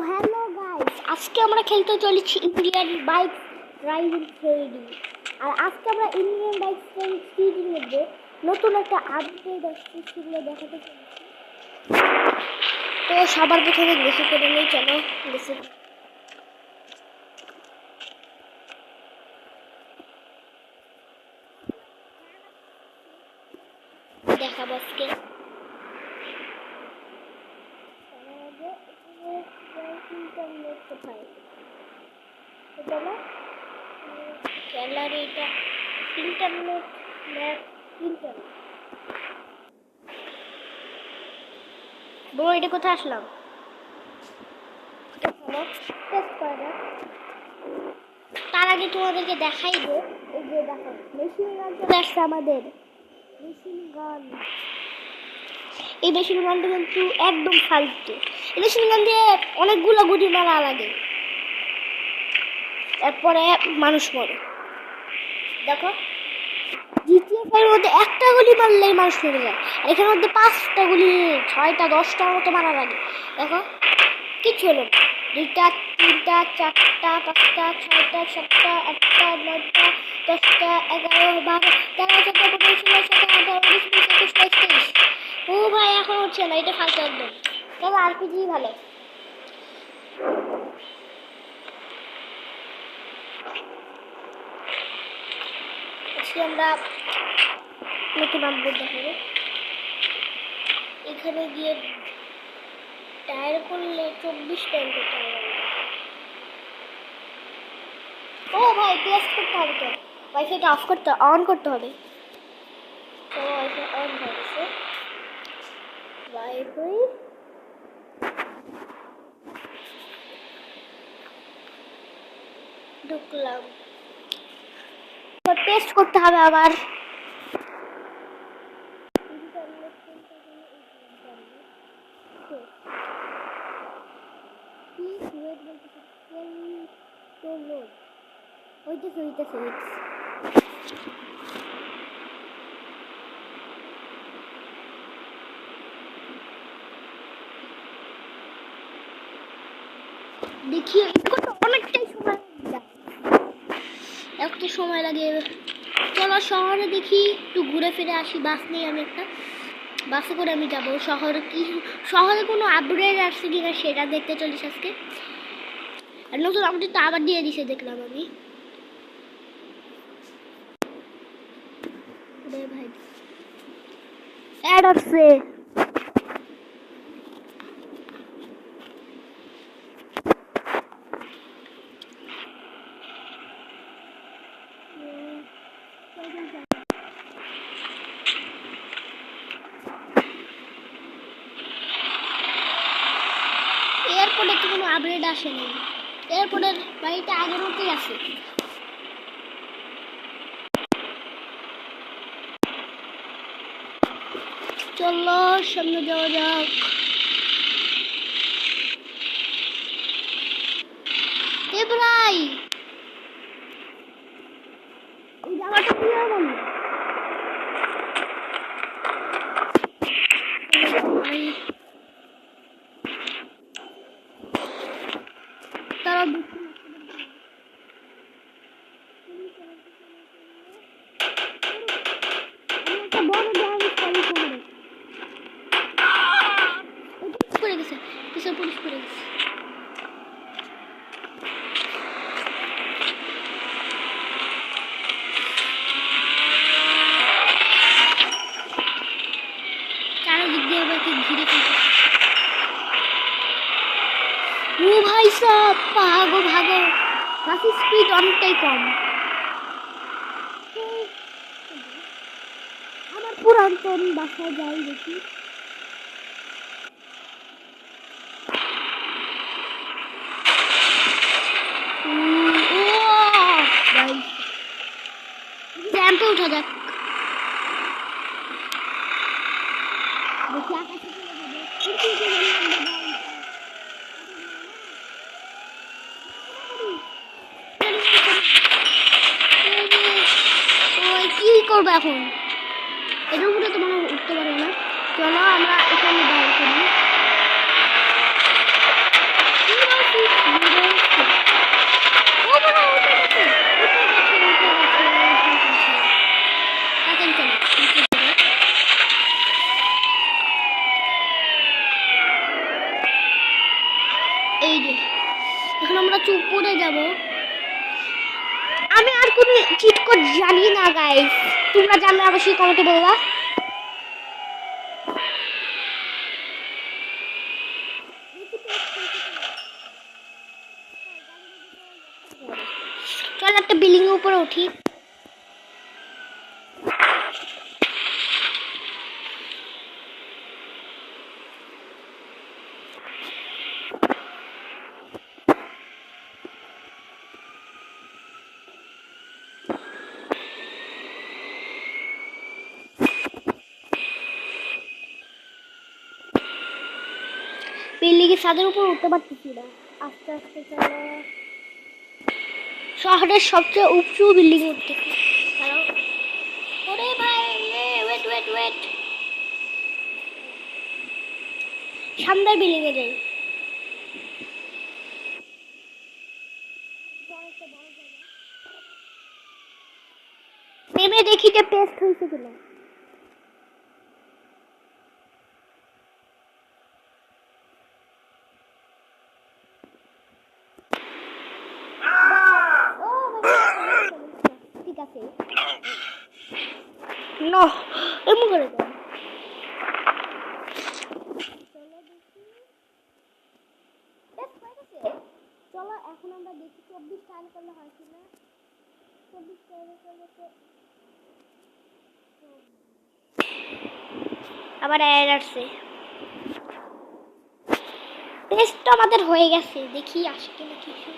Hello guys, আজকে আমরা খেলতে চলেছি ইন্ডিয়ান বাইক রাইডিং ট্রেনিং। আর আজকে আমরা ইন্ডিয়ান বাইক ট্রেনিং মধ্যে নতুন একটা আপডেট আসছে, সেগুলো দেখাতে চলেছি। তো সবার প্রথমে বেশি করে নিয়ে চলো বেশি দেখাবো আজকে। ইন্টারনেট কোথায় গ্যালারিটা, ইন্টারনেট ম্যাপ, ইন্টারনেট বড়, এটা কোথায় আসলাম? তার আগে তোমাদেরকে দেখাইবো, এই যে দেখো মেশিন গান চলে আসছে আমাদের। মেশিন গান, এই মেশিন গানটা কিন্তু একদম ফালতু। এই মেশিন গান দিয়ে অনেকগুলো গুটি মারা লাগে, তারপরে মানুষ মরে। দেখো জিটিএফ এর মধ্যে একটা গুলি মারলেই মানুষ মরে যায়, আর এখানের মধ্যে 5টা গুলি 6টা 10টার মতো মারা লাগে। দেখো কিচ্ছু হলো না, 2টা 3টা 4টা 5টা 6টা 7টা 8টা 9টা 10টা 11 12 13 14 15 16 17 18 19 20 21 22 23। ও ভাই এখন হচ্ছে না, এটা ফালতু একদম। তবে আরপিজি ভালো। আজকে আমরা নতুন আপডেট দেখাবো। এখানে গিয়ে টায়ার করলে 24 টাইম টায়ার। ও ভাই প্রেস করতে হবে, তো ওয়াইফাইটা অফ করতে অন করতে হবে। তো ওয়াইফাই অন হয়ে গেছে, ওয়াইফাই ঢুকলাম। তো টেস্ট করতে হবে আবার। দেখি অনেকটাই সময় যায়, একটু সময় লাগে। চলো শহরে দেখি, একটু ঘুরে ফিরে আসি। বাস নেই, আমি একটা বাসে করে আমি যাবো শহরে। কি শহরে কোনো আপডেট আসছে কিনা সেটা দেখতে চলিস আজকে। আর নতুন আপডেট তো আবার দিয়ে দিছে দেখলাম আমি। ভাই অ্যাড আসছে, এয়ারপোর্টে তো কোনো আপডেট আসেনি। এয়ারপোর্টের বাড়িটা আগের মতোই আছে। চলো সামনে যাওয়া যাক। এ ভাই এই জায়গাটা কি এমন? তারা পড়ে গেছে, পিছনে পুলিশ পড়ে গেছে। চারিদিক দিয়ে আমাকে ঘিরে ফেলছে। ও ভাই সব ভাগো ভাগো, বাসের স্পিড অনেকটাই কম। আমার পুরাতন বাসায় যাই দেখি। র্যাম্পে উঠা যাক, দেখি আকাশে চলে যাবে। কি করবো এখন? এটার উপরে তো মনে উঠতে পারবে না। চলো আমরা এখানে বাইরে করি। এই যে এখন আমরা চুপ করে যাব। আমি আর কোনো চিট কোড জানি না গাইস, তোমরা জানলে অবশ্যই কমেন্টে বলবা। চল একটা বিল্ডিং এর উপরে উঠি। বিল্ডিং এর ছাদের উপর উঠতে পারতেছি না, আস্তে আস্তে চলো। শহরের সবচেয়ে উঁচু বিল্ডিং উঠতেছি। হ্যালো ওরে ভাই, ওয়েট ওয়েট ওয়েট, সামনের বিল্ডিং এ যাই। নেমে দেখি যে পেস্ট হয়েছে কিনা। ঠিক আছে, নো এমন করে দাও। চলো এখন আমরা দেখি 24 টাইম করলে হয় কিনা। 24 টাইম করলে তো আবার এরর আসছে। টেস্ট তো আমাদের হয়ে গেছে, দেখি আসে কিনা কিছু।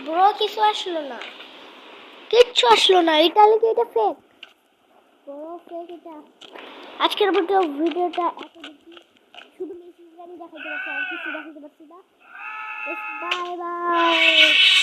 ব্রো কিছু আসলো না, কিচ্ছু আসলো না। এটা লাগে এটা ফেক, ব্রো ফেক এটা। আজকের ভিডিওটা এত বেশি, শুধু মেসেজ জানি দেখাতে পারছি, আর কিছু দেখাতে পারছি না। Bye bye.